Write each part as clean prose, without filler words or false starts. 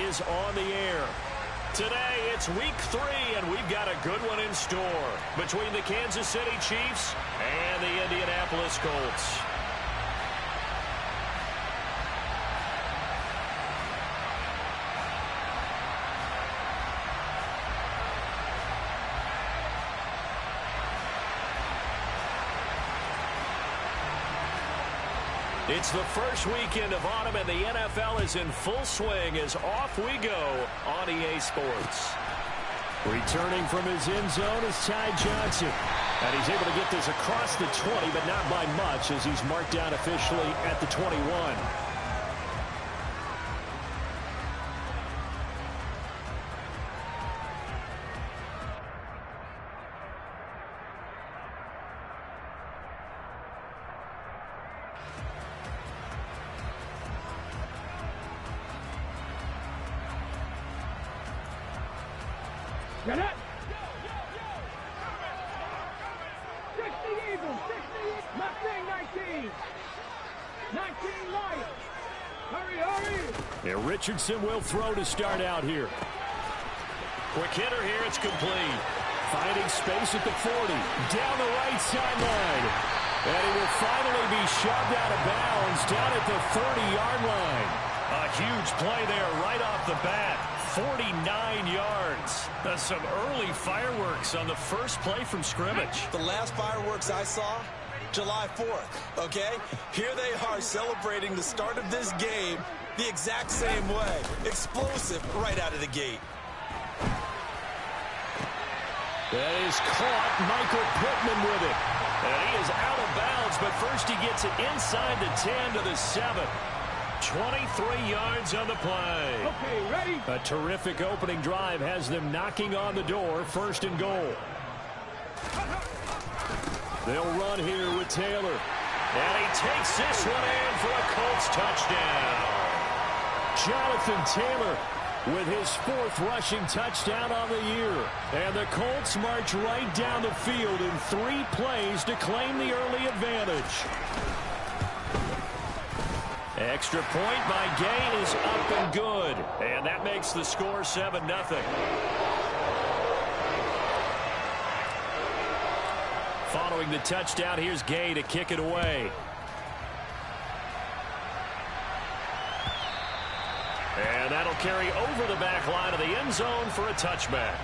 is on the air. Today, it's week 3, and we've got a good one in store between the Kansas City Chiefs and the Indianapolis Colts. It's the first weekend of autumn, and the NFL is in full swing as off we go on EA Sports. Returning from his end zone is Ty Johnson. And he's able to get this across the 20, but not by much as he's marked down officially at the 21. Get it! 60 Eagles, 60, Mustang 19. 19 Lions. Hurry, hurry! And Richardson will throw to start out here. Quick hitter here, it's complete. Finding space at the 40, down the right sideline. And he will finally be shoved out of bounds down at the 30-yard line. A huge play there right off the bat. 49 yards. That's some early fireworks on the first play from scrimmage. The last fireworks I saw, July 4th, okay? Here they are celebrating the start of this game the exact same way. Explosive right out of the gate. That is caught. Michael Pittman with it. And he is out of bounds, but first he gets it inside the 10 to the 7. 23 yards on the play. Okay, ready? A terrific opening drive has them knocking on the door, first and goal. They'll run here with Taylor. And he takes this one in for a Colts touchdown. Jonathan Taylor with his 4th rushing touchdown on the year. And the Colts march right down the field in 3 plays to claim the early advantage. Extra point by Gay is up and good. And that makes the score 7-0. Following the touchdown, here's Gay to kick it away. And that'll carry over the back line of the end zone for a touchback.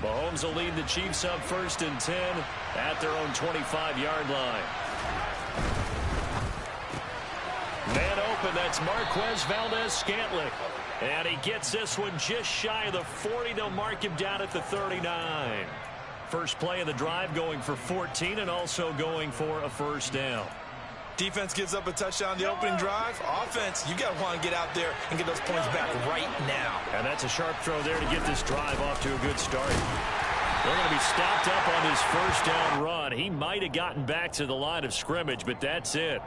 Mahomes will lead the Chiefs up 1st and 10 at their own 25-yard line. Man open, that's Marquez Valdez-Scantling. And he gets this one just shy of the 40. They'll mark him down at the 39. First play of the drive going for 14 and also going for a first down. Defense gives up a touchdown the opening drive. Offense, you got to want to get out there and get those points back right now. And that's a sharp throw there to get this drive off to a good start. They're going to be stopped up on his first down run. He might have gotten back to the line of scrimmage, but that's it.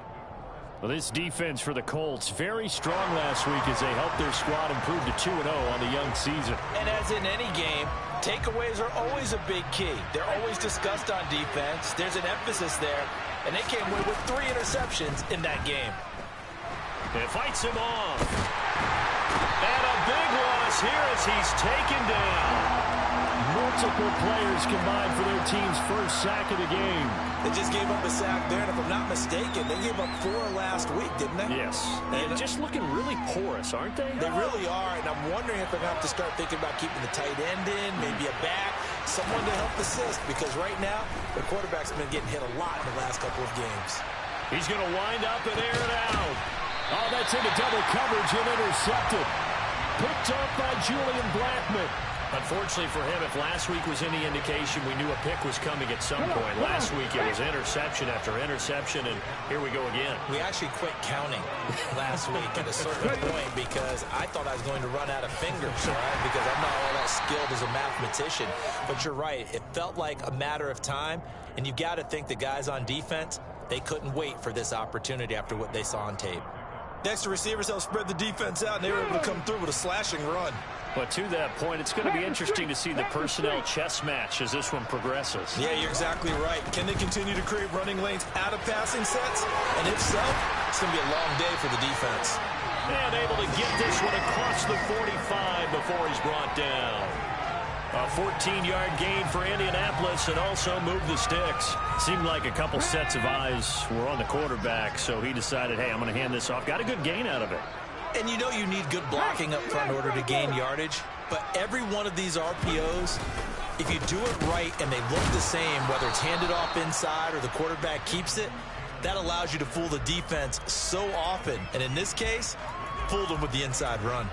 Well, this defense for the Colts, very strong last week as they helped their squad improve to 2-0 on the young season. And as in any game, takeaways are always a big key. They're always discussed on defense. There's an emphasis there. And they came away with 3 interceptions in that game. It fights him off. And a big loss here as he's taken down. Multiple players combined for their team's first sack of the game. They just gave up a sack there, and if I'm not mistaken, they gave up 4 last week, didn't they? Yes. And just looking really porous, aren't they? They really are, and I'm wondering if they're going to have to start thinking about keeping the tight end in, maybe a back, someone to help assist, because right now, the quarterback's been getting hit a lot in the last couple of games. He's going to wind up and air it out. Oh, that's into double coverage and intercepted. Picked up by Julian Blackmon. Unfortunately for him, if last week was any indication, we knew a pick was coming at some point. Last week it was interception after interception, and here we go again. We actually quit counting last week at a certain point because I thought I was going to run out of fingers, all right, because I'm not all that skilled as a mathematician. But you're right. It felt like a matter of time, and you've got to think the guys on defense, they couldn't wait for this opportunity after what they saw on tape. Next, the receivers helped spread the defense out, and they were able to come through with a slashing run. But to that point, it's going to be interesting to see the personnel chess match as this one progresses. Yeah, you're exactly right. Can they continue to create running lanes out of passing sets? And if so, it's going to be a long day for the defense. And able to get this one across the 45 before he's brought down. A 14-yard gain for Indianapolis and also moved the sticks. Seemed like a couple sets of eyes were on the quarterback, so he decided, hey, I'm going to hand this off. Got a good gain out of it. And you know you need good blocking up front in order to gain yardage. But every one of these RPOs, if you do it right and they look the same, whether it's handed off inside or the quarterback keeps it, that allows you to fool the defense so often. And in this case, fooled them with the inside run.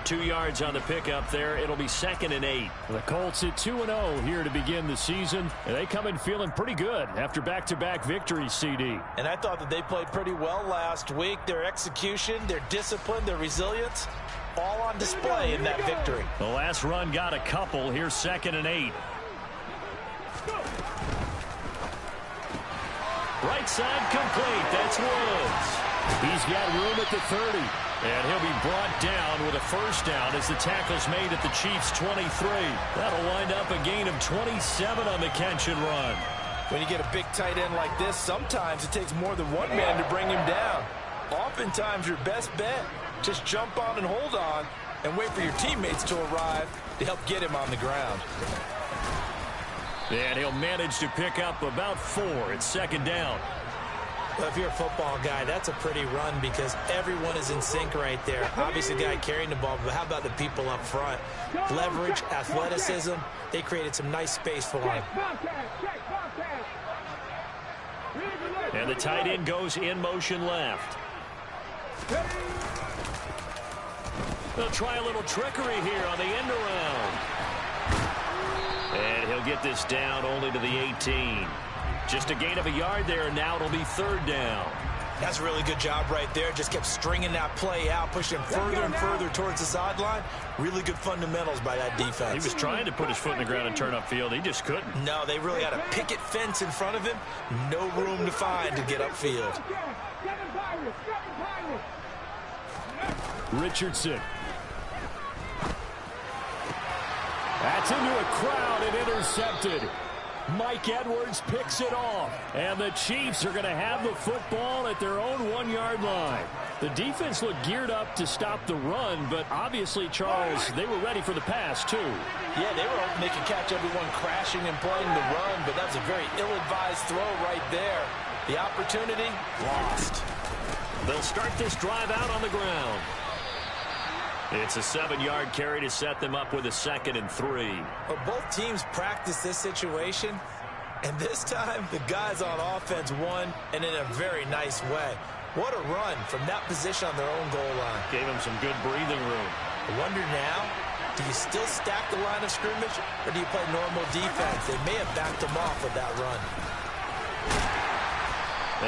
2 yards on the pickup there. It'll be 2nd and 8. The Colts at 2-0 here to begin the season. And they come in feeling pretty good after back-to-back victories, CD. And I thought that they played pretty well last week. Their execution, their discipline, their resilience, all on display in that victory. The last run got a couple. Here's 2nd and 8. Right side complete. That's Woods. He's got room at the 30. And he'll be brought down with a first down as the tackle's made at the Chiefs' 23. That'll wind up a gain of 27 on the catch and run. When you get a big tight end like this, sometimes it takes more than one man to bring him down. Oftentimes, your best bet, just jump on and hold on and wait for your teammates to arrive to help get him on the ground. And he'll manage to pick up about 4. It's 2nd down. Well, if you're a football guy, that's a pretty run because everyone is in sync right there. Obviously, the guy carrying the ball, but how about the people up front? Leverage, athleticism, they created some nice space for him. And the tight end goes in motion left. They'll try a little trickery here on the end around. And he'll get this down only to the 18. Just a gain of a yard there, and now it'll be 3rd down. That's a really good job right there. Just kept stringing that play out, pushing further and further towards the sideline. Really good fundamentals by that defense. He was trying to put his foot in the ground and turn upfield. He just couldn't. No, they really had a picket fence in front of him. No room to find to get upfield. Richardson. That's into a crowd and intercepted. Mike Edwards picks it off. And the Chiefs are going to have the football at their own 1-yard line. The defense looked geared up to stop the run, but obviously, Charles, they were ready for the pass, too. Yeah, they were hoping they could catch everyone crashing and playing the run, but that was a very ill-advised throw right there. The opportunity, lost. They'll start this drive out on the ground. It's a 7-yard carry to set them up with a 2nd and 3. Well, both teams practiced this situation, and this time the guys on offense won, and in a very nice way. What a run from that position on their own goal line. Gave them some good breathing room. I wonder now, do you still stack the line of scrimmage, or do you play normal defense? They may have backed them off with that run.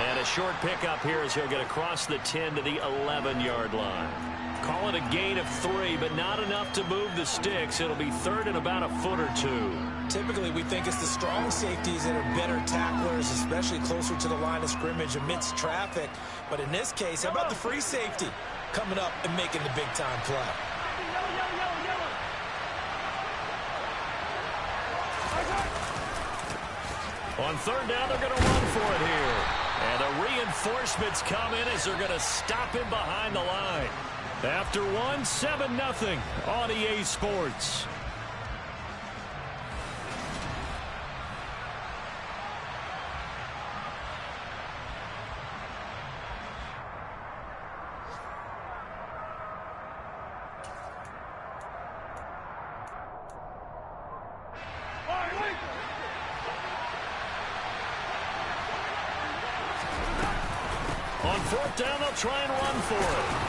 And a short pickup here as he'll get across the 10 to the 11-yard line. Call it a gain of 3, but not enough to move the sticks. It'll be 3rd and about a foot or 2. Typically, we think it's the strong safeties that are better tacklers, especially closer to the line of scrimmage amidst traffic. But in this case, how about the free safety coming up and making the big-time play? On 3rd down, they're going to run for it here. And the reinforcements come in as they're going to stop him behind the line. After 7-0 on EA Sports. On 4th down, they'll try and run for it.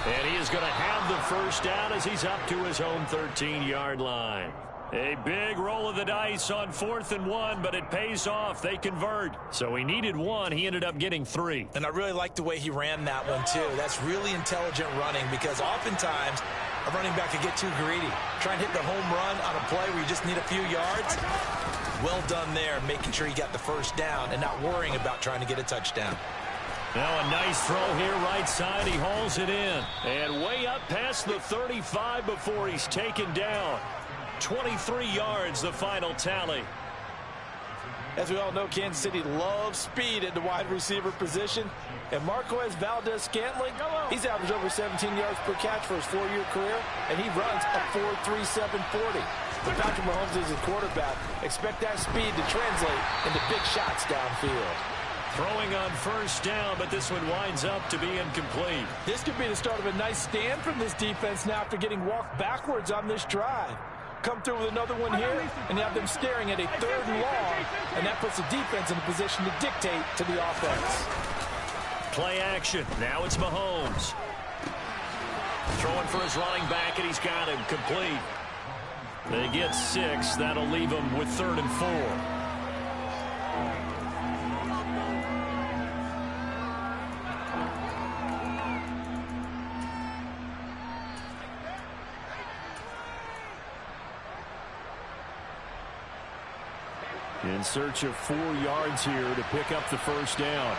And he is going to have the first down as he's up to his own 13-yard line. A big roll of the dice on 4th and 1, but it pays off. They convert. So he needed 1. He ended up getting 3. And I really like the way he ran that one, too. That's really intelligent running because oftentimes a running back can get too greedy. Try and hit the home run on a play where you just need a few yards. Well done there, making sure he got the first down and not worrying about trying to get a touchdown. Now a nice throw here right side. He hauls it in. And way up past the 35 before he's taken down. 23 yards, the final tally. As we all know, Kansas City loves speed at the wide receiver position. And Marquez Valdes-Scantling, he's averaged over 17 yards per catch for his 4-year career, and he runs a 4.37 40. But Patrick Mahomes is his quarterback. Expect that speed to translate into big shots downfield. Throwing on first down, but this one winds up to be incomplete. This could be the start of a nice stand from this defense now after getting walked backwards on this drive. Come through with another one here, and you have them staring at a 3rd and long, and that puts the defense in a position to dictate to the offense. Play action. Now it's Mahomes. Throwing for his running back, and he's got him complete. They get 6. That'll leave them with 3rd and 4. In search of 4 yards here to pick up the first down.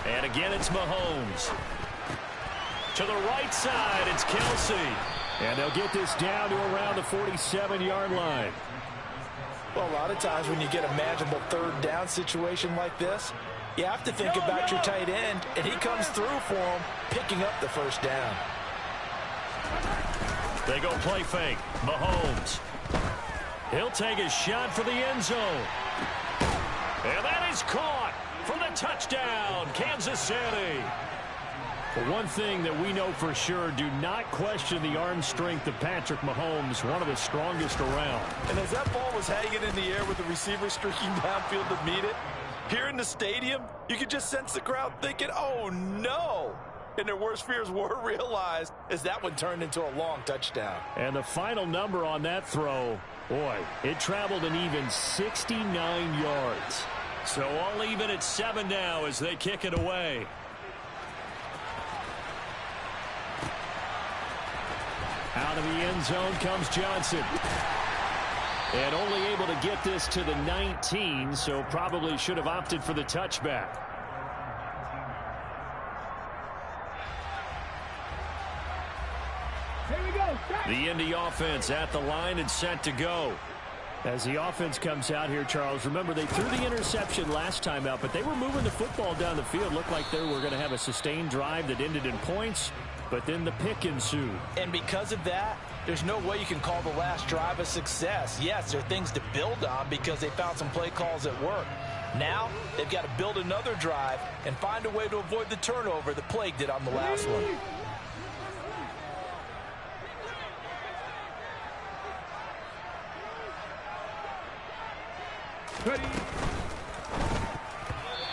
And again, it's Mahomes. To the right side, it's Kelsey. And they'll get this down to around the 47-yard line. Well, a lot of times when you get a manageable 3rd down situation like this, you have to think about your tight end, and he comes through for him, picking up the first down. They go play fake. Mahomes. He'll take a shot for the end zone. And that is caught for the touchdown, Kansas City. But one thing that we know for sure, do not question the arm strength of Patrick Mahomes, one of the strongest around. And as that ball was hanging in the air with the receiver streaking downfield to meet it, here in the stadium, you could just sense the crowd thinking, oh, no. And their worst fears were realized as that one turned into a long touchdown. And the final number on that throw, boy, it traveled an even 69 yards. So all even at 7 now as they kick it away. Out of the end zone comes Johnson. And only able to get this to the 19, so probably should have opted for the touchback. The Indy offense at the line and set to go. As the offense comes out here, Charles, remember they threw the interception last time out, but they were moving the football down the field. Looked like they were going to have a sustained drive that ended in points, but then the pick ensued. And because of that, there's no way you can call the last drive a success. Yes, there are things to build on because they found some play calls that work. Now, they've got to build another drive and find a way to avoid the turnover that plagued it on the last one. Ready.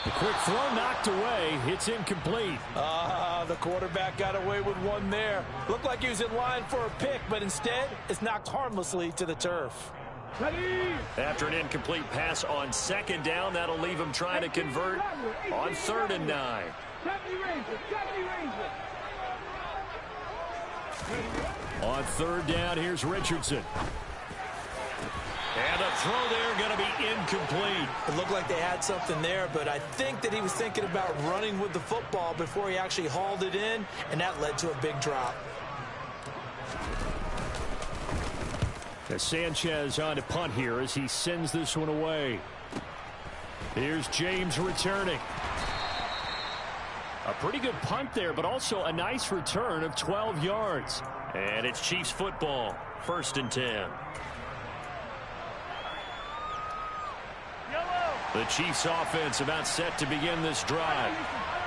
The quick throw knocked away. It's incomplete. The quarterback got away with one there. Looked like he was in line for a pick, but instead, it's knocked harmlessly to the turf. Ready. After an incomplete pass on 2nd down, that'll leave him trying to convert on 3rd and 9. 70 Rangers. On 3rd down, here's Richardson. And a throw there going to be incomplete. It looked like they had something there, but I think that he was thinking about running with the football before he actually hauled it in, and that led to a big drop. As Sanchez on to punt here as he sends this one away. Here's James returning. A pretty good punt there, but also a nice return of 12 yards. And it's Chiefs football, 1st and 10. The Chiefs offense about set to begin this drive.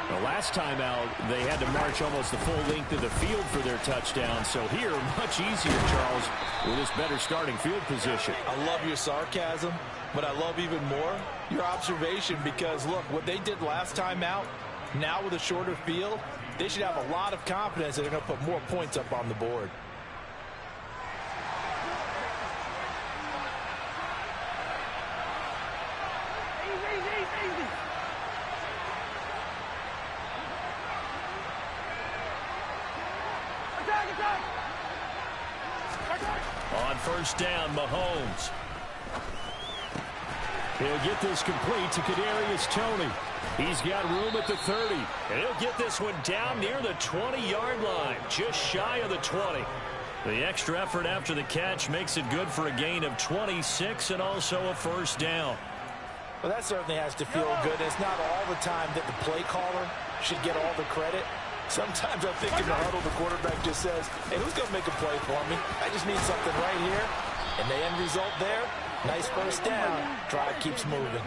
The last time out, they had to march almost the full length of the field for their touchdown. So here, much easier, Charles, with this better starting field position. I love your sarcasm, but I love even more your observation because, look, what they did last time out, now with a shorter field, they should have a lot of confidence that they're going to put more points up on the board. On 1st down, Mahomes. He'll get this complete to Kadarius Toney. He's got room at the 30. And he'll get this one down near the 20-yard line, just shy of the 20. The extra effort after the catch makes it good for a gain of 26 and also a first down. Well, that certainly has to feel good. It's not all the time that the play caller should get all the credit. Sometimes I think in the huddle, the quarterback just says, hey, who's going to make a play for me? I just need something right here. And the end result there, nice first down. Drive keeps moving.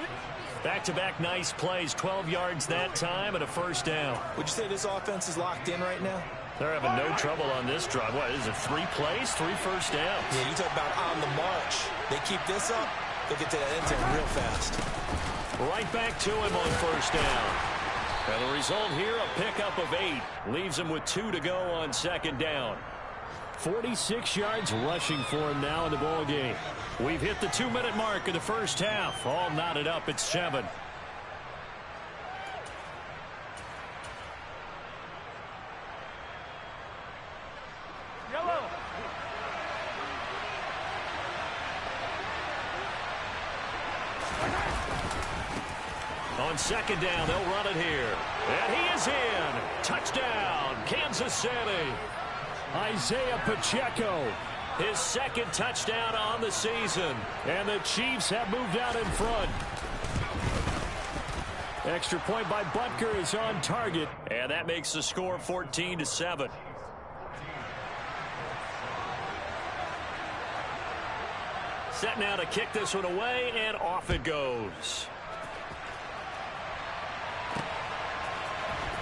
Back-to-back nice plays, 12 yards that time and a first down. Would you say this offense is locked in right now? They're having no trouble on this drive. What, is it 3 plays, 3 first downs? Yeah, you talk about on the march. They keep this up, they'll get to that end zone real fast. Right back to him on first down. And the result here, a pickup of 8. Leaves him with 2 to go on second down. 46 yards rushing for him now in the ball game. We've hit the 2-minute mark of the first half. All knotted up at 7. Yellow. On second down, they'll run it here. And he is in. Touchdown, Kansas City. Isaiah Pacheco, his second touchdown on the season. And the Chiefs have moved out in front. Extra point by Butker is on target. And that makes the score 14-7. Set now to kick this one away, and off it goes.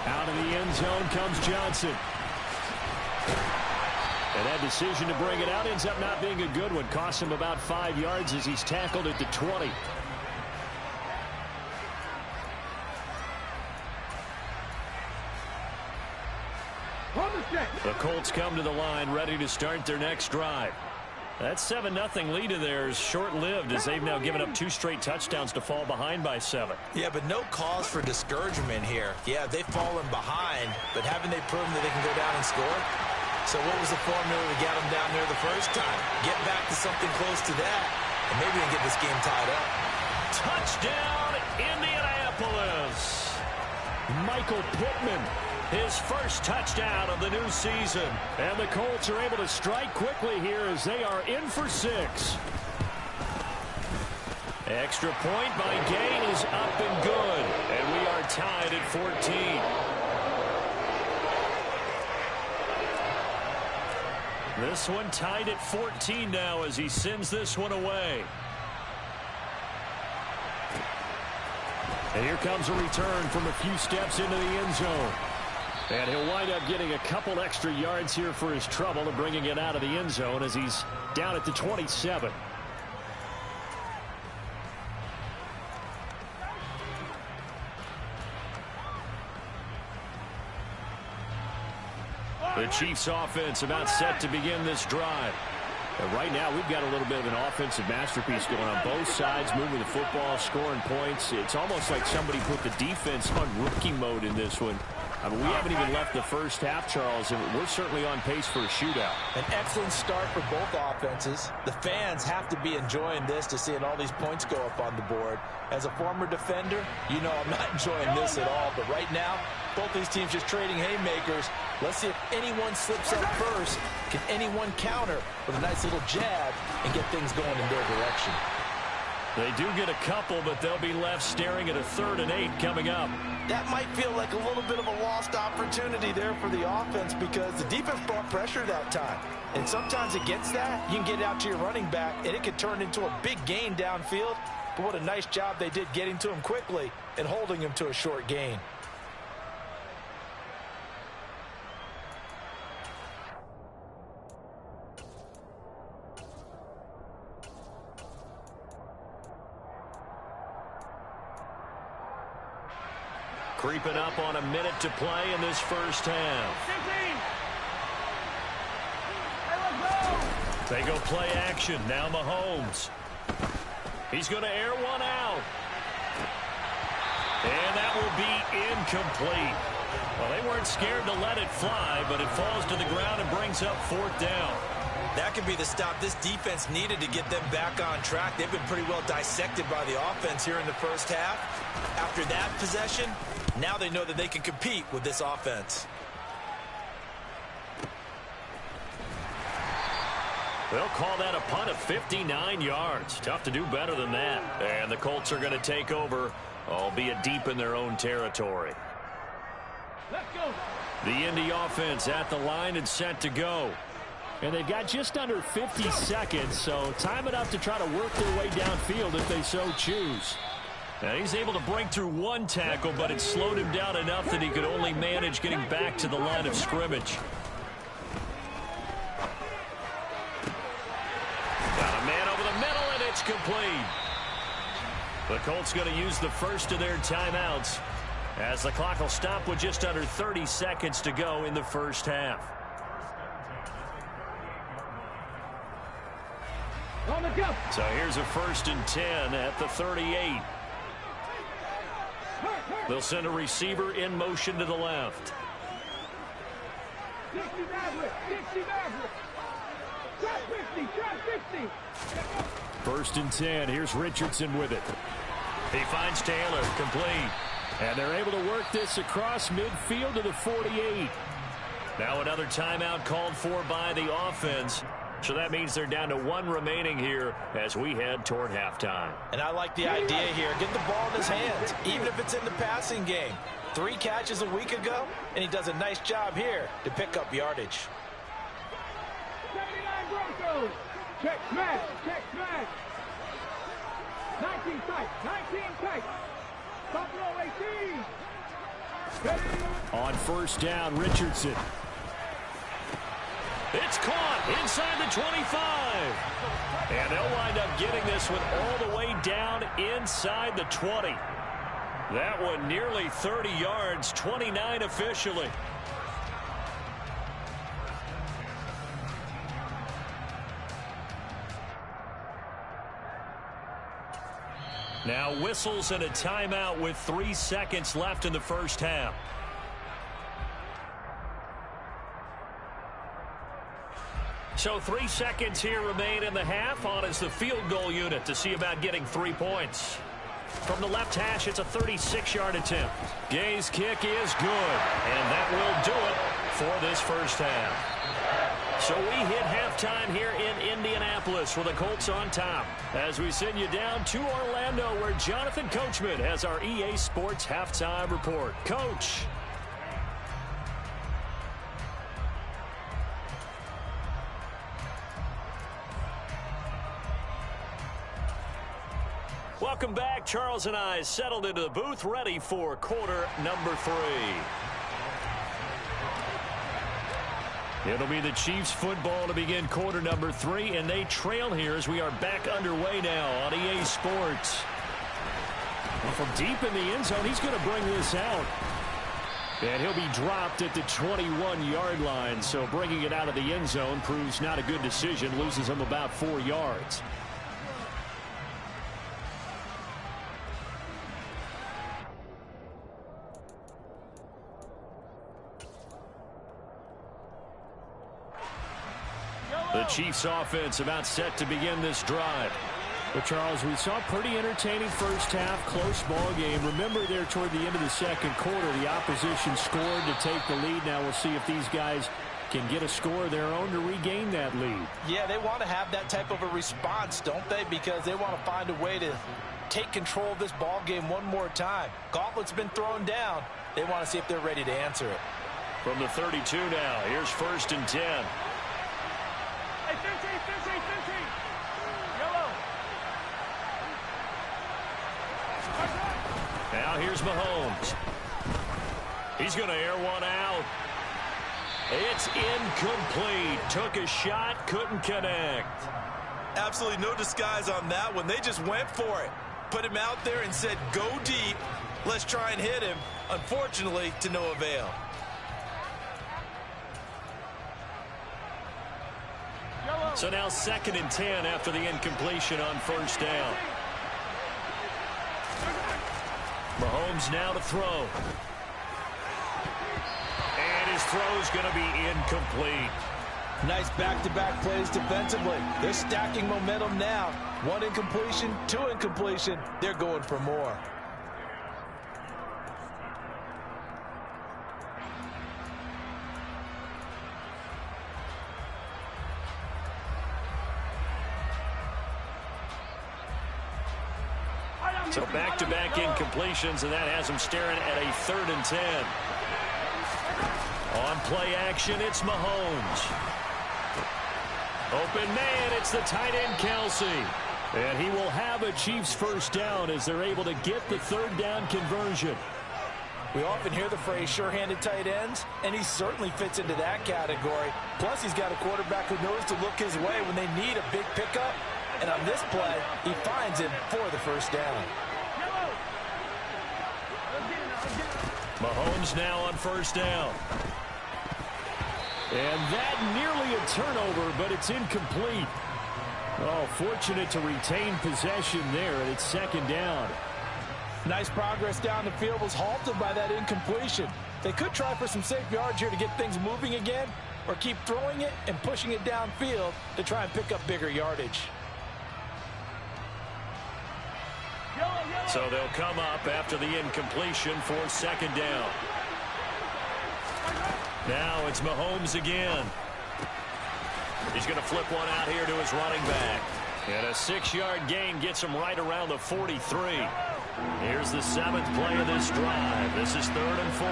Out of the end zone comes Johnson. And that decision to bring it out ends up not being a good one. Costs him about 5 yards as he's tackled at the 20. The Colts come to the line ready to start their next drive. That 7-0 lead of theirs short-lived as they've now given up 2 straight touchdowns to fall behind by 7. Yeah, but no cause for discouragement here. Yeah, they've fallen behind, but haven't they proven that they can go down and score? So what was the formula to get them down there the first time? Get back to something close to that, and maybe we can get this game tied up. Touchdown, Indianapolis. Michael Pittman, his first touchdown of the new season. And the Colts are able to strike quickly here as they are in for 6. Extra point by Gay is up and good. And we are tied at 14. This one tied at 14 now as he sends this one away. And here comes a return from a few steps into the end zone. And he'll wind up getting a couple extra yards here for his trouble and bringing it out of the end zone as he's down at the 27. The Chiefs offense about set to begin this drive. And right now, we've got a little bit of an offensive masterpiece going on both sides, moving the football, scoring points. It's almost like somebody put the defense on rookie mode in this one. I mean, we haven't even left the first half, Charles, and we're certainly on pace for a shootout. An excellent start for both offenses. The fans have to be enjoying this to seeing all these points go up on the board. As a former defender, you know I'm not enjoying this at all. But right now, both these teams just trading haymakers. Let's see if anyone slips up first. Can anyone counter with a nice little jab and get things going in their direction? They do get a couple, but they'll be left staring at a 3rd and 8 coming up. That might feel like a little bit of a lost opportunity there for the offense because the defense brought pressure that time. And sometimes against that, you can get out to your running back, and it could turn into a big gain downfield. But what a nice job they did getting to him quickly and holding him to a short gain. Creeping up on a minute to play in this first half. They go play action. Now Mahomes. He's going to air one out. And that will be incomplete. Well, they weren't scared to let it fly, but it falls to the ground and brings up 4th down. That could be the stop this defense needed to get them back on track. They've been pretty well dissected by the offense here in the first half. After that possession, now they know that they can compete with this offense. They'll call that a punt of 59 yards. Tough to do better than that. And the Colts are going to take over, albeit deep in their own territory. Let's go. The Indy offense at the line and set to go. And they've got just under 50 seconds, so time enough to try to work their way downfield if they so choose. Now he's able to break through one tackle, but it slowed him down enough that he could only manage getting back to the line of scrimmage. Got a man over the middle, and it's complete. The Colts going to use the first of their timeouts as the clock will stop with just under 30 seconds to go in the first half. On the go. So here's a 1st and 10 at the 38. They'll send a receiver in motion to the left. Dixie Maverick. Dixie Maverick. Trap 50. Trap 50. 1st and 10. Here's Richardson with it. He finds Taylor. Complete. And they're able to work this across midfield to the 48. Now another timeout called for by the offense. So that means they're down to 1 remaining here as we head toward halftime. And I like the idea here. Get the ball in his hands, even if it's in the passing game. 3 catches a week ago, and he does a nice job here to pick up yardage. 79 Broncos. Check smash. Check smash. 19 tight. 19 tight. Buffalo 18. On 1st down, Richardson. It's caught inside the 25. And they'll wind up getting this one all the way down inside the 20. That one nearly 30 yards, 29 officially. Now whistles and a timeout with 3 seconds left in the first half. So 3 seconds here remain in the half. On is the field goal unit to see about getting 3 points. From the left hash, it's a 36-yard attempt. Gay's kick is good, and that will do it for this first half. So we hit halftime here in Indianapolis with the Colts on top as we send you down to Orlando where Jonathan Coachman has our EA Sports halftime report. Coach. Welcome back. Charles and I settled into the booth, ready for quarter number 3. It'll be the Chiefs football to begin quarter number 3, and they trail here as we are back underway now on EA Sports. And from deep in the end zone, he's going to bring this out. And he'll be dropped at the 21-yard line, so bringing it out of the end zone proves not a good decision, loses him about 4 yards. The Chiefs offense about set to begin this drive. But Charles, we saw a pretty entertaining first half, close ball game. Remember there toward the end of the second quarter, the opposition scored to take the lead. Now we'll see if these guys can get a score of their own to regain that lead. Yeah, they want to have that type of a response, don't they? Because they want to find a way to take control of this ball game one more time. Gauntlet's been thrown down. They want to see if they're ready to answer it. From the 32 now, here's 1st and 10. Hey, 15. Yellow. Now here's Mahomes. He's going to air one out. It's incomplete. Took a shot, couldn't connect. Absolutely no disguise on that one. They just went for it. Put him out there and said, go deep. Let's try and hit him. Unfortunately, to no avail. So now 2nd and 10 after the incompletion on 1st down. Mahomes now to throw. And his throw's going to be incomplete. Nice back-to-back plays defensively. They're stacking momentum now. 1 incompletion, 2 incompletion. They're going for more. So back-to-back incompletions, and that has him staring at a 3rd and 10. On play action, it's Mahomes. Open man, it's the tight end, Kelce. And he will have a Chiefs first down as they're able to get the 3rd down conversion. We often hear the phrase sure-handed tight ends, and he certainly fits into that category. Plus, he's got a quarterback who knows to look his way when they need a big pickup. And on this play, he finds him for the first down. Mahomes now on first down. And that nearly a turnover, but it's incomplete. Oh, fortunate to retain possession there, and it's 2nd down. Nice progress down the field was halted by that incompletion. They could try for some safe yards here to get things moving again, or keep throwing it and pushing it downfield to try and pick up bigger yardage. So they'll come up after the incompletion for 2nd down. Now it's Mahomes again. He's going to flip one out here to his running back. And a 6-yard gain gets him right around the 43. Here's the 7th play of this drive. This is 3rd and 4.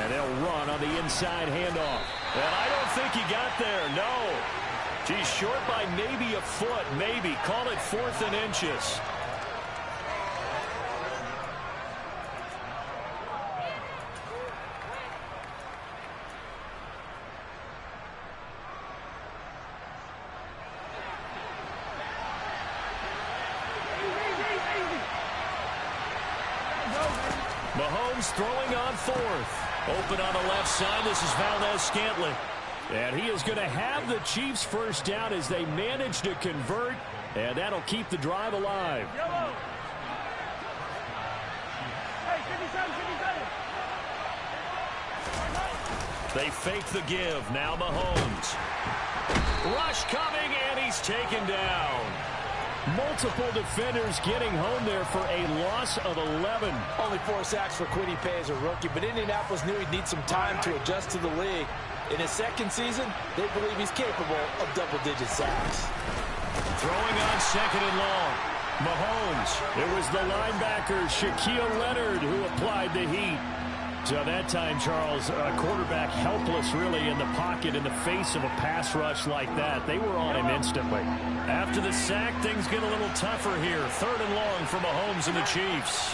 And they'll run on the inside handoff. And I don't think he got there, no. He's short by maybe a foot, maybe. Call it 4th and inches. Mahomes throwing on 4th. Open on the left side. This is Valdez-Scantling. And he is going to have the Chiefs first down as they manage to convert, and that'll keep the drive alive. They fake the give. Now Mahomes. Rush coming, and he's taken down. Multiple defenders getting home there for a loss of 11. Only 4 sacks for Kwity Paye as a rookie, but Indianapolis knew he'd need some time to adjust to the league. In his 2nd season, they believe he's capable of double-digit sacks. Throwing on 2nd and long. Mahomes. It was the linebacker, Shaquille Leonard, who applied the heat. So that time, Charles, a quarterback helpless really in the pocket in the face of a pass rush like that. They were on him instantly. After the sack, things get a little tougher here. 3rd and long for Mahomes and the Chiefs.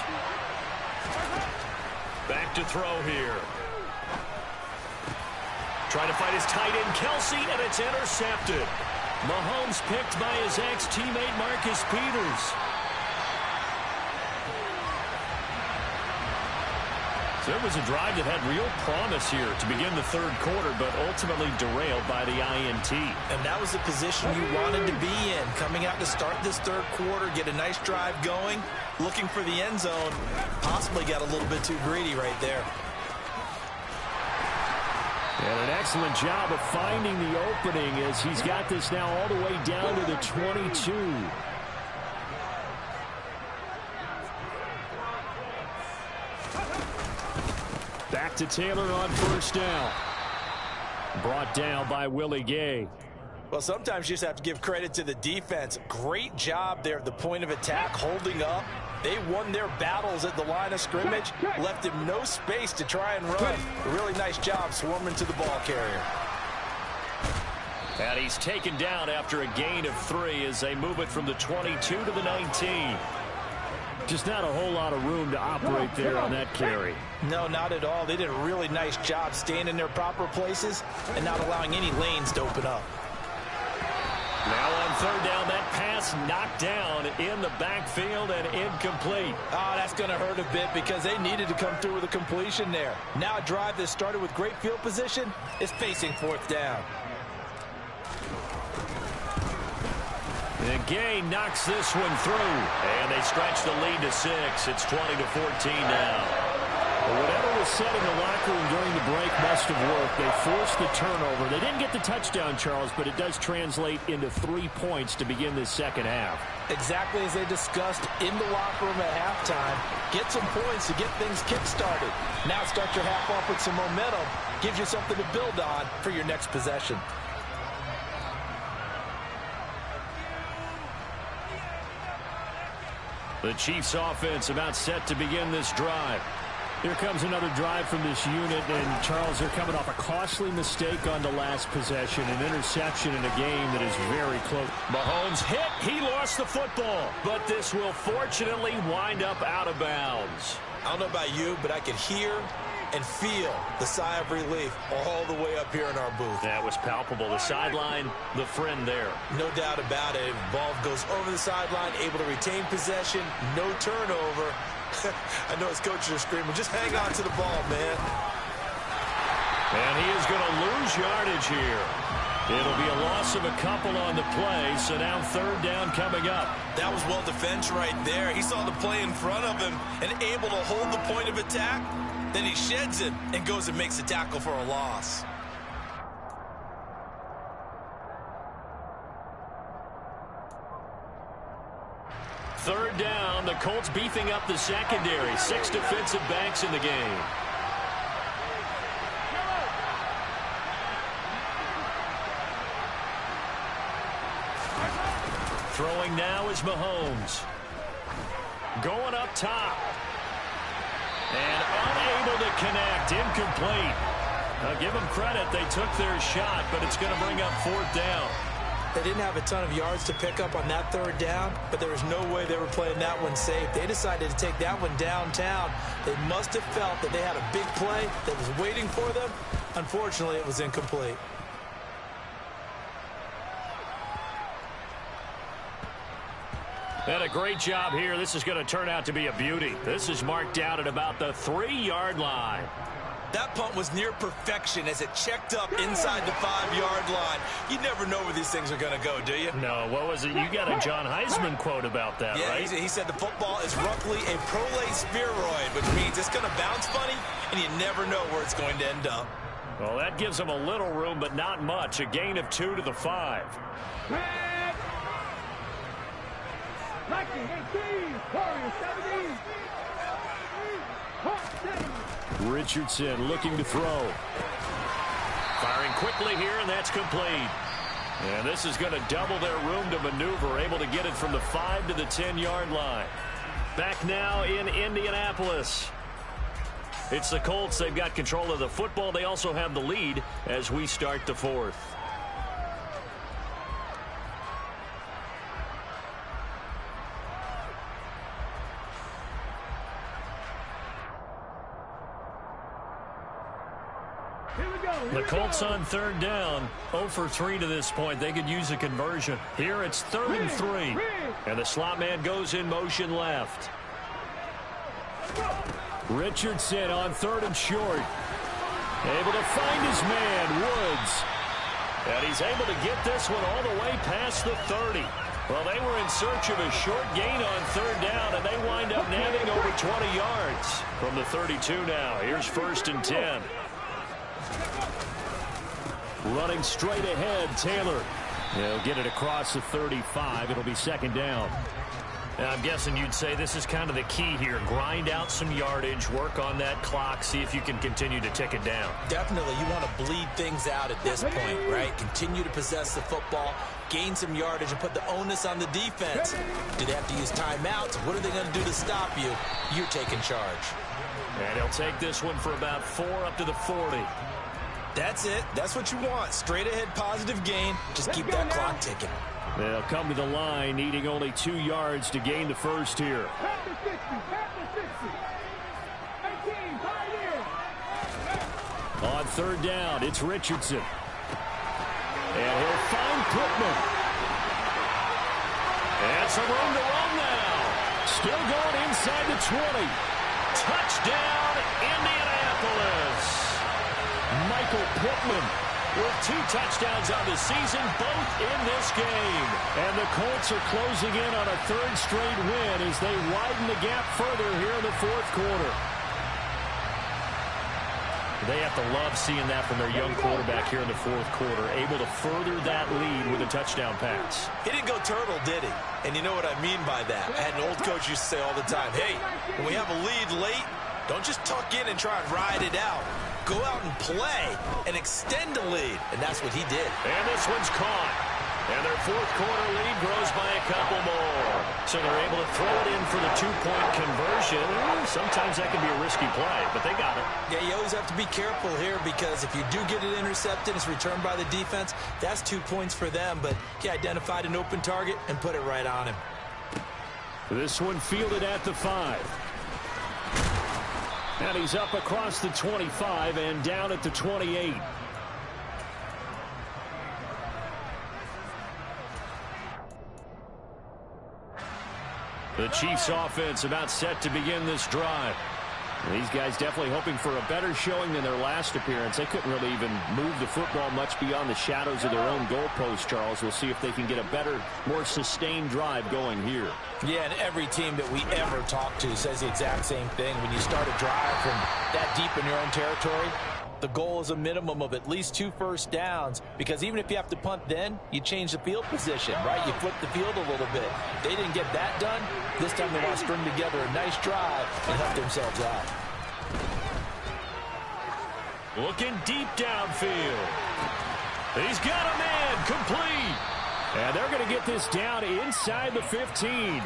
Back to throw here. Trying to find his tight end, Kelce, and it's intercepted. Mahomes picked by his ex-teammate, Marcus Peters. So it was a drive that had real promise here to begin the 3rd quarter, but ultimately derailed by the INT. And that was the position you wanted to be in. Coming out to start this 3rd quarter, get a nice drive going, looking for the end zone. Possibly got a little bit too greedy right there. And an excellent job of finding the opening as he's got this now all the way down to the 22. Back to Taylor on first down. Brought down by Willie Gay. Well, sometimes you just have to give credit to the defense. Great job there at the point of attack, holding up. They won their battles at the line of scrimmage, left him no space to try and run. A really nice job swarming to the ball carrier. And he's taken down after a gain of 3 as they move it from the 22 to the 19. Just not a whole lot of room to operate there on that carry. No, not at all. They did a really nice job staying in their proper places and not allowing any lanes to open up. Now on 3rd down, that pass knocked down in the backfield and incomplete. Oh, that's going to hurt a bit because they needed to come through with a completion there. Now a drive that started with great field position is facing 4th down. And Gay knocks this one through, and they stretch the lead to 6. It's 20-14 now. Well, whatever was said in the locker room during the break must have worked. They forced the turnover. They didn't get the touchdown, Charles, but it does translate into 3 points to begin this second half. Exactly as they discussed in the locker room at halftime. Get some points to get things kick-started. Now start your half off with some momentum. Gives you something to build on for your next possession. The Chiefs offense about set to begin this drive. Here comes another drive from this unit, and Charles, they're coming off a costly mistake on the last possession, an interception in a game that is very close. Mahomes hit, he lost the football, but this will fortunately wind up out of bounds. I don't know about you, but I could hear and feel the sigh of relief all the way up here in our booth. That was palpable. The sideline, the friend there. No doubt about it. Ball goes over the sideline, able to retain possession, no turnover. I know his coaches are screaming, just hang on to the ball, man. And he is going to lose yardage here. It'll be a loss of a couple on the play, so now third down coming up. That was well defense right there. He saw the play in front of him and able to hold the point of attack. Then he sheds it and goes and makes a tackle for a loss. Third down, the Colts beefing up the secondary. 6 defensive backs in the game. Throwing now is Mahomes. Going up top. And unable to connect. Incomplete. Now give them credit. They took their shot, but it's going to bring up fourth down. They didn't have a ton of yards to pick up on that third down, but there was no way they were playing that one safe. They decided to take that one downtown. They must have felt that they had a big play that was waiting for them. Unfortunately, it was incomplete. And a great job here. This is going to turn out to be a beauty. This is marked out at about the 3-yard line. That punt was near perfection as it checked up inside the 5-yard line. You never know where these things are going to go, do you? No, what was it? You got a John Heisman quote about that, right? Yeah, he said the football is roughly a prolate spheroid, which means it's going to bounce funny, and you never know where it's going to end up. Well, that gives them a little room, but not much. A gain of 2 to the 5. Richardson looking to throw. Firing quickly here, and that's complete. And this is going to double their room to maneuver, able to get it from the 5 to the 10-yard line. Back now in Indianapolis. It's the Colts. They've got control of the football. They also have the lead as we start the fourth. The Colts on third down, 0 for 3 to this point. They could use a conversion. Here it's 3rd and 3. And the slot man goes in motion left. Richardson on 3rd and short. Able to find his man, Woods. And he's able to get this one all the way past the 30. Well, they were in search of a short gain on third down, and they wind up nabbing over 20 yards from the 32 now. Here's 1st and 10. Running straight ahead, Taylor. They'll get it across the 35. It'll be 2nd down. Now, I'm guessing you'd say this is kind of the key here. Grind out some yardage, work on that clock, see if you can continue to tick it down. Definitely. You want to bleed things out at this point, right? Continue to possess the football, gain some yardage, and put the onus on the defense. Do they have to use timeouts? What are they going to do to stop you? You're taking charge. And he'll take this one for about 4 up to the 40. That's it. That's what you want. Straight ahead positive gain. Just keep that clock ticking. They'll come to the line, needing only 2 yards to gain the first here. On third down, it's Richardson. And he'll find Pittman. And some room to run now. Still going inside the 20. Touchdown, Indianapolis. Michael Pittman with 2 touchdowns on the season, both in this game. And the Colts are closing in on a 3rd straight win as they widen the gap further here in the 4th quarter. They have to love seeing that from their young quarterback here in the fourth quarter, able to further that lead with a touchdown pass. He didn't go turtle, did he? And you know what I mean by that. I had an old coach used to say all the time, hey, when we have a lead late, don't just tuck in and try and ride it out. Go out and play and extend the lead. And that's what he did. And this one's caught. And their fourth quarter lead grows by a couple more. So they're able to throw it in for the two-point conversion. Sometimes that can be a risky play, but they got it. Yeah, you always have to be careful here because if you do get it intercepted, it's returned by the defense, that's 2 points for them. But he identified an open target and put it right on him. This one fielded at the 5. And he's up across the 25 and down at the 28. The Chiefs offense about set to begin this drive. These guys definitely hoping for a better showing than their last appearance. They couldn't really even move the football much beyond the shadows of their own goalpost, Charles. We'll see if they can get a better, more sustained drive going here. Yeah, and every team that we ever talk to says the exact same thing. When you start a drive from that deep in your own territory, the goal is a minimum of at least 2 first downs, because even if you have to punt then, you change the field position, right? You flip the field a little bit. They didn't get that done. This time they want to string together a nice drive and help themselves out. Looking deep downfield. He's got a man complete. And they're going to get this down inside the 15.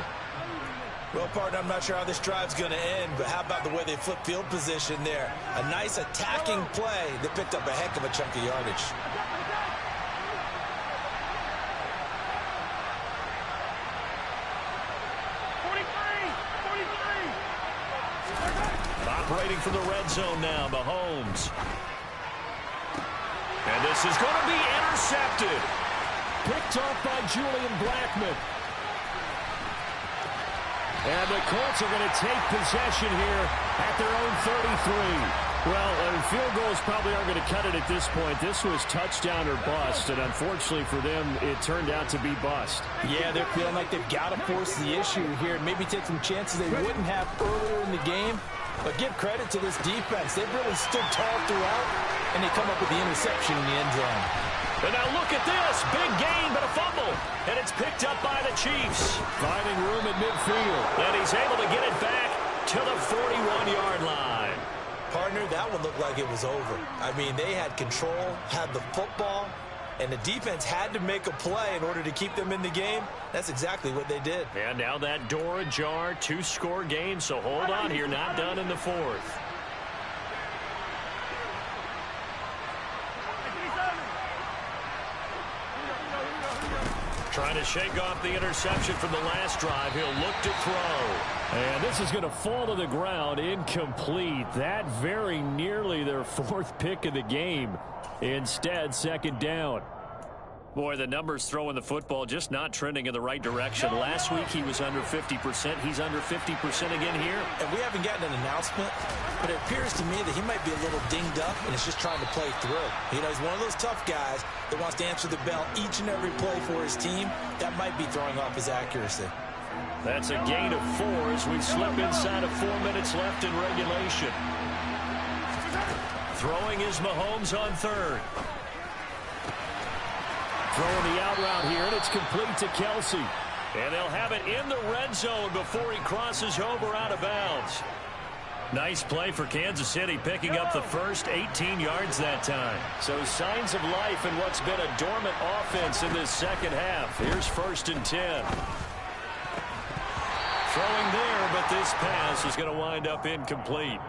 Well, partner, I'm not sure how this drive's going to end, but how about the way they flip field position there? A nice attacking play that picked up a heck of a chunk of yardage. Operating from the red zone now, Mahomes. And this is going to be intercepted. Picked off by Julian Blackmon. And the Colts are going to take possession here at their own 33. Well, field goals probably aren't going to cut it at this point. This was touchdown or bust, and unfortunately for them, it turned out to be bust. Yeah, they're feeling like they've got to force the issue here and maybe take some chances they wouldn't have earlier in the game. But give credit to this defense. They've really stood tall throughout, and they come up with the interception in the end zone. And now look at this. Big gain, but a fumble. And it's picked up by the Chiefs. Finding room at midfield. And he's able to get it back to the 41-yard line. Partner, that one looked like it was over. I mean, they had control, had the football, and the defense had to make a play in order to keep them in the game. That's exactly what they did. And now that door ajar, 2-score game, so hold on here. Not done in the fourth. Trying to shake off the interception from the last drive. He'll look to throw. And this is going to fall to the ground, incomplete. That very nearly their 4th pick of the game. Instead, second down. Boy, the numbers throwing the football just not trending in the right direction. Last week he was under 50%. He's under 50% again here. And we haven't gotten an announcement, but it appears to me that he might be a little dinged up and is just trying to play through. You know, he's one of those tough guys that wants to answer the bell each and every play for his team. That might be throwing off his accuracy. That's a gain of 4 as we slip inside of 4 minutes left in regulation. Throwing is Mahomes on 3rd. Throwing the out route here, and it's complete to Kelsey. And they'll have it in the red zone before he crosses over out of bounds. Nice play for Kansas City, picking up the first 18 yards that time. So signs of life in what's been a dormant offense in this second half. Here's 1st and 10. Throwing there, but this pass is going to wind up incomplete.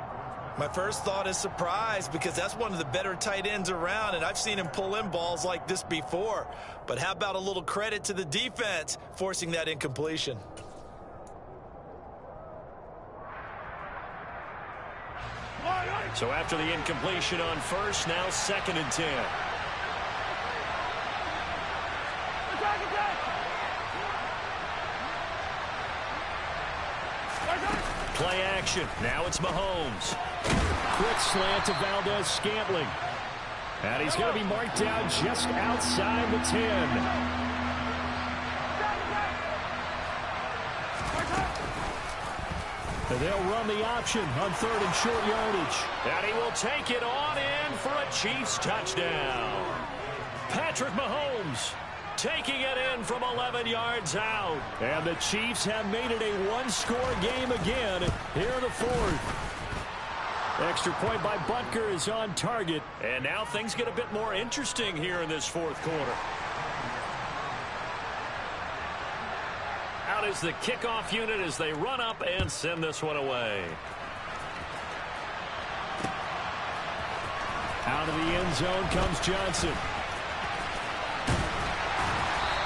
My first thought is surprise, because that's one of the better tight ends around, and I've seen him pull in balls like this before. But how about a little credit to the defense forcing that incompletion? So after the incompletion on 1st, now 2nd and 10. Play action. Now it's Mahomes. Quick slant to Valdez-Scantling. And he's going to be marked down just outside the 10. And They'll run the option on 3rd and short yardage. And he will take it on in for a Chiefs touchdown. Patrick Mahomes taking it in from 11 yards out. And the Chiefs have made it a one-score game again here in the 4th. Extra point by Butker is on target. And now things get a bit more interesting here in this 4th quarter. Out is the kickoff unit as they run up and send this one away. Out of the end zone comes Johnson.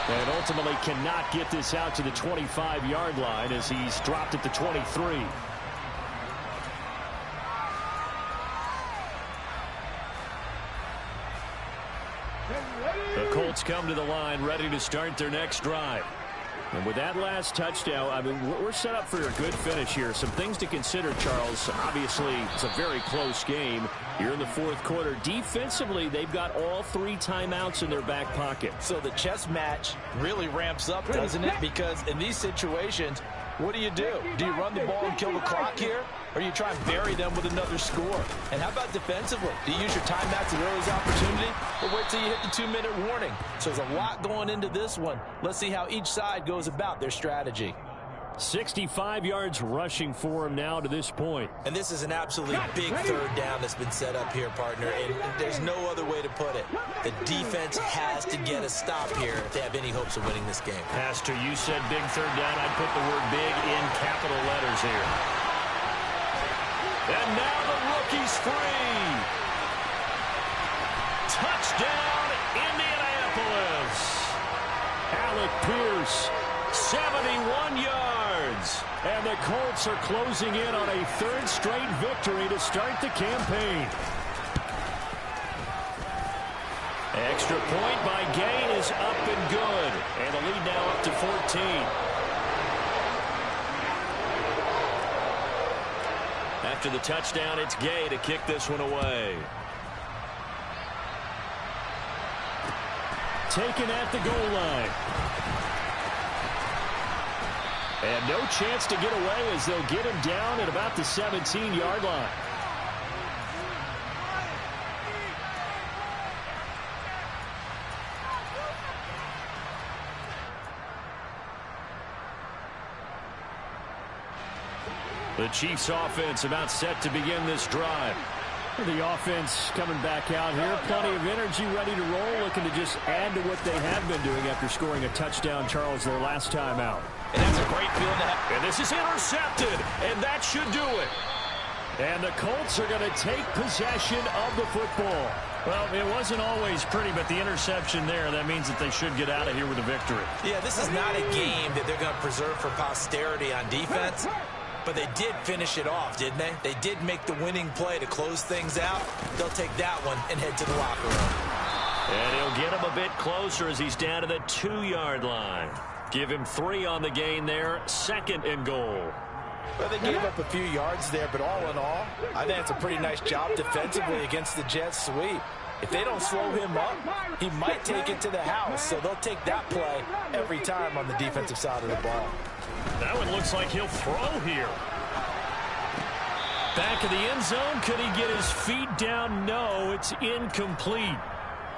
And ultimately cannot get this out to the 25-yard line as he's dropped at the 23. The Colts come to the line ready to start their next drive. And with that last touchdown, I mean, we're set up for a good finish here. Some things to consider, Charles. Obviously, it's a very close game here in the 4th quarter. Defensively, they've got all 3 timeouts in their back pocket. So the chess match really ramps up, doesn't it? Because in these situations, what do? Do you run the ball and kill the clock here? Or you try and bury them with another score? And how about defensively? Do you use your timeouts at earliest opportunity? Or wait till you hit the 2-minute warning? So there's a lot going into this one. Let's see how each side goes about their strategy. 65 yards rushing for him now to this point. And this is an absolutely big 3rd down that's been set up here, partner. And there's no other way to put it. The defense has to get a stop here if they have any hopes of winning this game. Pastor, you said big 3rd down. I'd put the word big in capital letters here. And now the rookie's free. Touchdown, Indianapolis. Alec Pierce, 71 yards. And the Colts are closing in on a 3rd straight victory to start the campaign. Extra point by Gay is up and good. And the lead now up to 14. After the touchdown, it's Gay to kick this one away. Taken at the goal line. And no chance to get away as they'll get him down at about the 17-yard line. The Chiefs offense about set to begin this drive. The offense coming back out here. Plenty of energy, ready to roll, looking to just add to what they have been doing after scoring a touchdown, Charles, their last time out. And that's a great feeling to have. And this is intercepted, and that should do it. And the Colts are going to take possession of the football. Well, it wasn't always pretty, but the interception there, that means that they should get out of here with a victory. Yeah, this is not a game that they're going to preserve for posterity on defense. But they did finish it off, didn't they? They did make the winning play to close things out. They'll take that one and head to the locker room. And he'll get him a bit closer as he's down to the 2-yard line. Give him 3 on the gain there. 2nd and goal. Well, they gave up a few yards there, but all in all, I think it's a pretty nice job defensively against the Jets sweep. If they don't slow him up, he might take it to the house. So they'll take that play every time on the defensive side of the ball. That one looks like he'll throw here. Back of the end zone. Could he get his feet down? No, it's incomplete.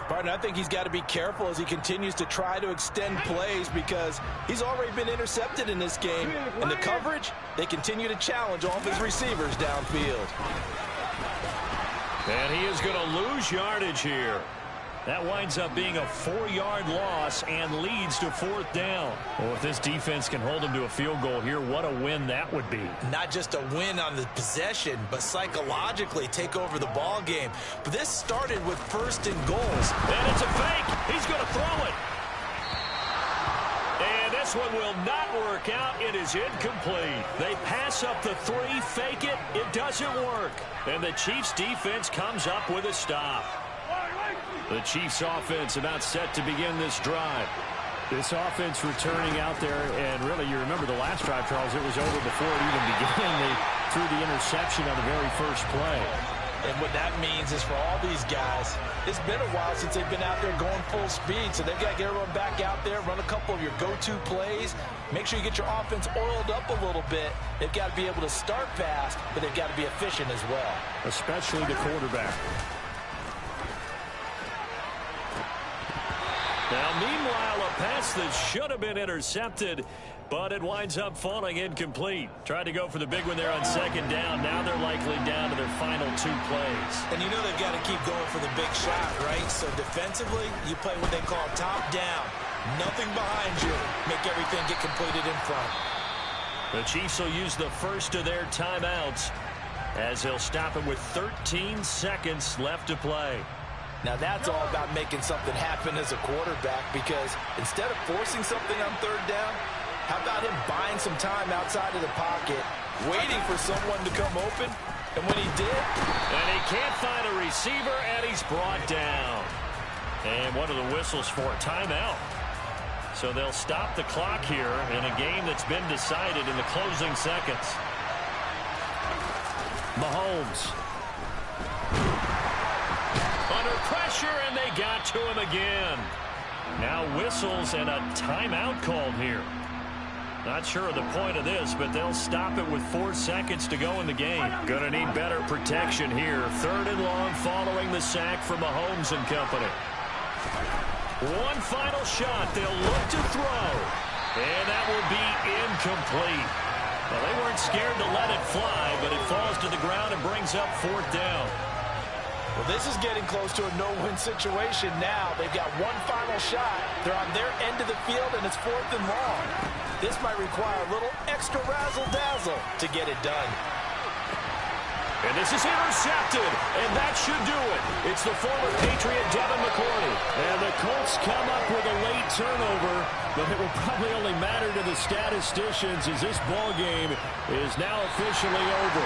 Partner, I think he's got to be careful as he continues to try to extend plays because he's already been intercepted in this game. And the coverage, they continue to challenge all of his receivers downfield. And he is going to lose yardage here. That winds up being a 4-yard loss and leads to 4th down. Well, if this defense can hold him to a field goal here, what a win that would be. Not just a win on the possession, but psychologically take over the ball game. But this started with 1st and goals. And it's a fake. He's going to throw it. And this one will not work out. It is incomplete. They pass up the 3, fake it. It doesn't work. And the Chiefs defense comes up with a stop. The Chiefs offense about set to begin this drive. This offense returning out there, and really you remember the last drive, Charles, it was over before it even began. They threw the interception on the very first play. And what that means is for all these guys, it's been a while since they've been out there going full speed, so they've got to get everyone back out there, run a couple of your go-to plays, make sure you get your offense oiled up a little bit. They've got to be able to start fast, but they've got to be efficient as well. Especially the quarterback. Now, meanwhile, a pass that should have been intercepted, but it winds up falling incomplete. Tried to go for the big one there on second down. Now they're likely down to their final 2 plays. And you know they've got to keep going for the big shot, right? So defensively, you play what they call top down. Nothing behind you. Make everything get completed in front. The Chiefs will use the first of their timeouts as they'll stop it with 13 seconds left to play. Now that's all about making something happen as a quarterback, because instead of forcing something on third down, how about him buying some time outside of the pocket, waiting for someone to come open, and when he did... And he can't find a receiver, and he's brought down. And one of the whistles for a timeout. So they'll stop the clock here in a game that's been decided in the closing seconds. Mahomes. Under pressure, and they got to him again. Now whistles and a timeout called here. Not sure of the point of this, but they'll stop it with 4 seconds to go in the game. Gonna need better protection here. 3rd and long following the sack from Mahomes and company. One final shot. They'll look to throw. And that will be incomplete. Well, they weren't scared to let it fly, but it falls to the ground and brings up 4th down. Well, this is getting close to a no-win situation now. They've got one final shot. They're on their end of the field, and it's 4th and long. This might require a little extra razzle-dazzle to get it done. And this is intercepted, and that should do it. It's the former Patriot Devin McCourty. And the Colts come up with a late turnover, but it will probably only matter to the statisticians as this ball game is now officially over.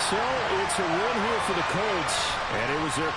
So it's a win here for the Colts, and it was their